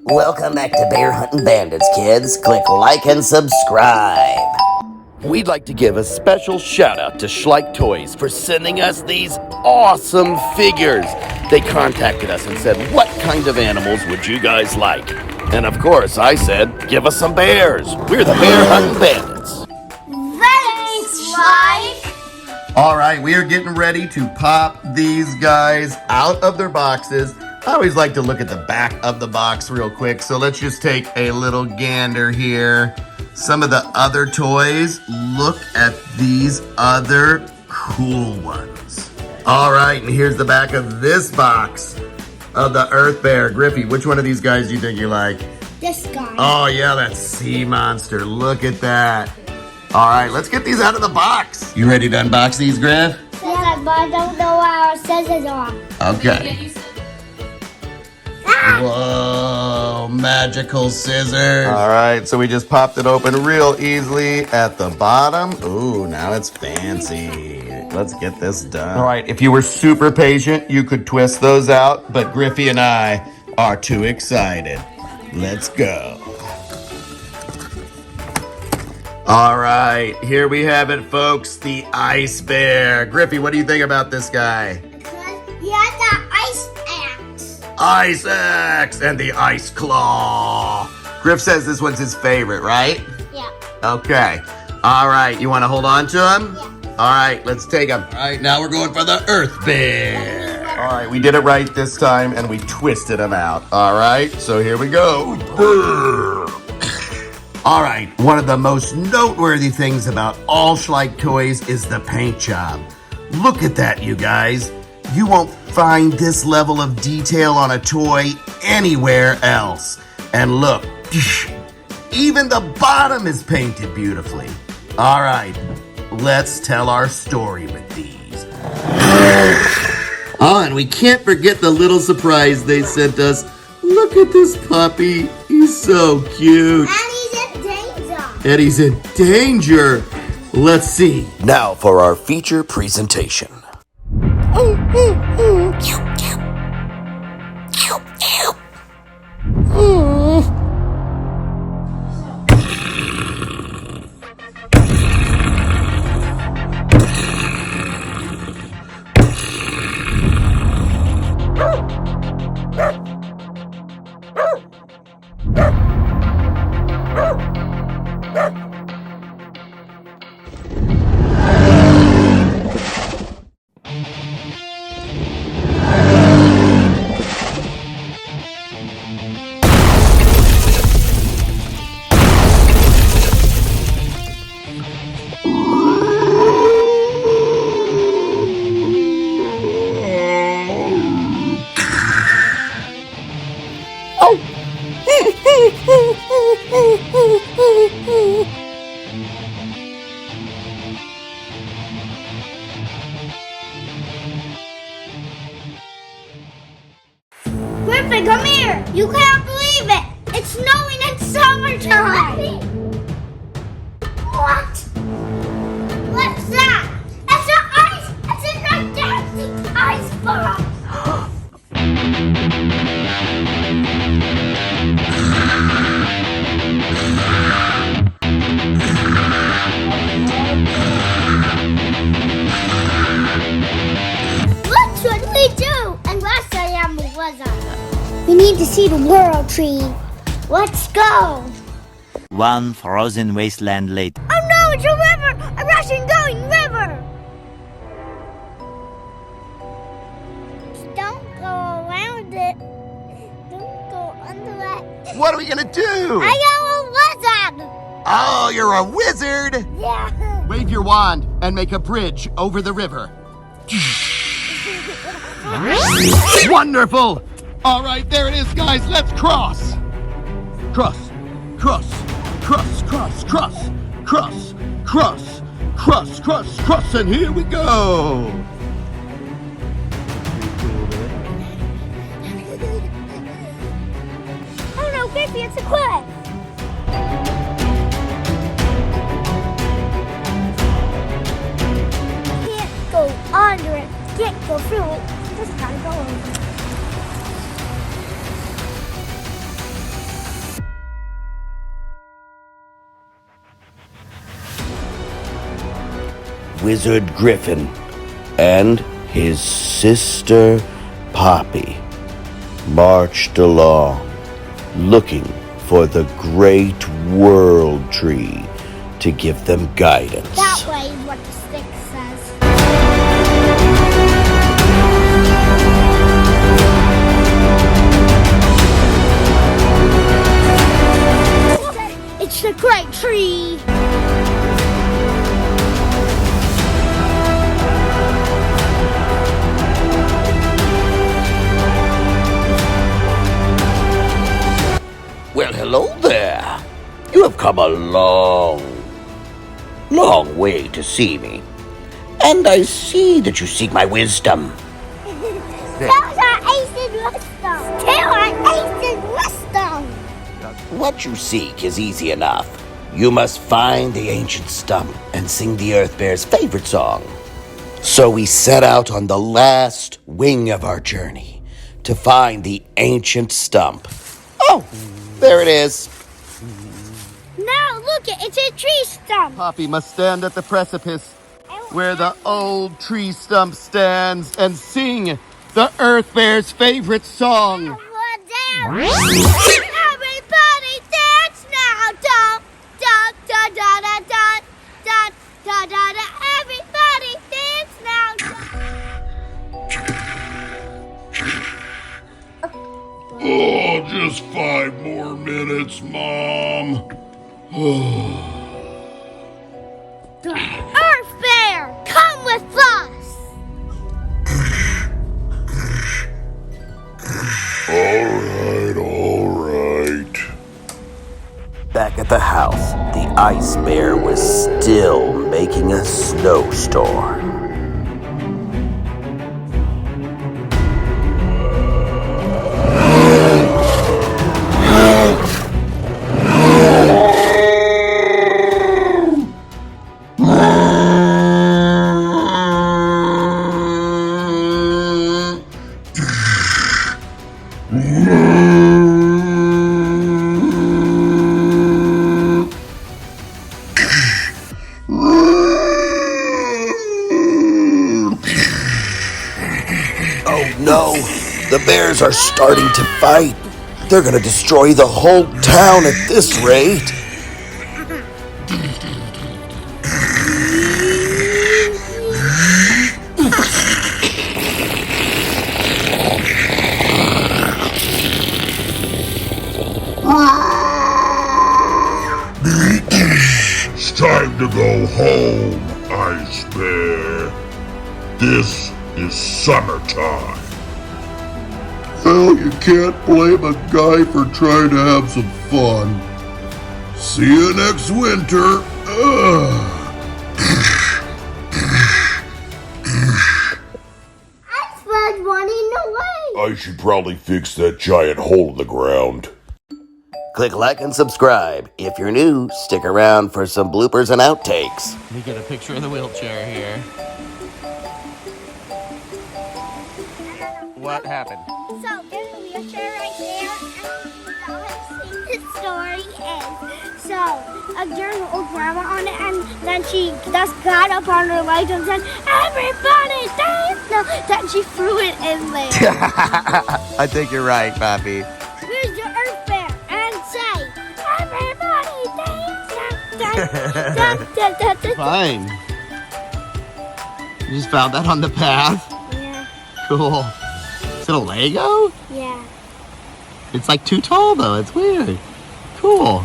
Welcome back to Bear Hunting Bandits, kids. Click like and subscribe. We'd like to give a special shout out to Schleich Toys for sending us these awesome figures. They contacted us and said, what kind of animals would you guys like? And of course, I said, give us some bears. We're the Bear Hunting Bandits. Thanks, Schleich. All right, we are getting ready to pop these guys out of their boxes. I always like to look at the back of the box real quick, so let's just take a little gander here. Some of the other toys, look at these other cool ones. All right, and here's the back of this box of the Earth Bear. Griffey, which one of these guys do you think you like? This guy. Oh yeah, that sea monster, look at that. All right, let's get these out of the box. You ready to unbox these, Griff? Yeah, but I don't know how it says it on. Okay. Whoa, magical scissors. All right, so we just popped it open real easily at the bottom. Ooh, now it's fancy. Let's get this done. All right, if you were super patient, you could twist those out, but Griffey and I are too excited. Let's go. All right, here we have it, folks, the Ice Bear. Griffey, what do you think about this guy? He has the ice axe. Ice Axe and the Ice Claw. Griff says this one's his favorite, right? Yeah. Okay. All right, you want to hold on to him? Yeah. All right, let's take him. All right, now we're going for the Earth Bear. All right, we did it right this time, and we twisted him out. All right, so here we go. All right, one of the most noteworthy things about all Schleich toys is the paint job. Look at that, you guys. You won't find this level of detail on a toy anywhere else. And look, even the bottom is painted beautifully. All right, let's tell our story with these. Oh, and we can't forget the little surprise they sent us. Look at this puppy. He's so cute. And he's in danger. Let's see. Now for our feature presentation. Griffin, come here. You can't believe it. It's snowing in summertime. What? What's that? It's an ice. It's a gigantic ice bomb. What should we do? And last I am was on. We need to see the world tree. Let's go. One frozen wasteland later. Oh no, it's a river! A rushing going river! Don't go around it. Don't go under it. What are we gonna do? I got a wizard! Oh, you're a wizard! Yeah. Wave your wand and make a bridge over the river. Wonderful! All right, there it is, guys. Let's cross. Cross, cross, cross, cross, cross, cross, cross, cross, cross, cross, and here we go. Oh no, Griffey, it's a cliff! Can't go under it, can't go through it, just gotta go over. Wizard Griffin and his sister Poppy marched along, looking for the great world tree to give them guidance. That way is what the stick says. It's the great tree. Well, hello there. You have come a long way to see me. And I see that you seek my wisdom. Tell our ace and wisdom. Tell our ace and wisdom. What you seek is easy enough. You must find the ancient stump and sing the Earth Bear's favorite song. So we set out on the last wing of our journey to find the ancient stump. Oh, there it is. Now look, it's a tree stump. Poppy must stand at the precipice where the old tree stump stands and sing the Earth Bear's favorite song. Everybody dance now, da da da da da da da da da da. Everybody dance now. Oh, just 5 more minutes, Mom. Earth Bear, come with us. All right. Back at the house, the ice bear was still making a snowstorm. Oh no, the bears are starting to fight. They're gonna destroy the whole town at this rate. It's time to go home, Ice Bear. This is summertime. Well, you can't blame a guy for trying to have some fun. See you next winter. Ice Bear's running away. I should probably fix that giant hole in the ground. Click like and subscribe. If you're new, stick around for some bloopers and outtakes. We get a picture of the wheelchair here. What happened? So there's a wheelchair right there, and y'all have seen this story. And so there's an old grandma on it, and then she just got up on her legs and said, "Everybody dance now!" Then she threw it in there. I think you're right, Poppy. Here's your Earth Bear, and say, "Everybody dance now!" Fine. You just found that on the path? Yeah, Cool. Is it a Lego? yeah. It's like too tall though. It's weird. Cool.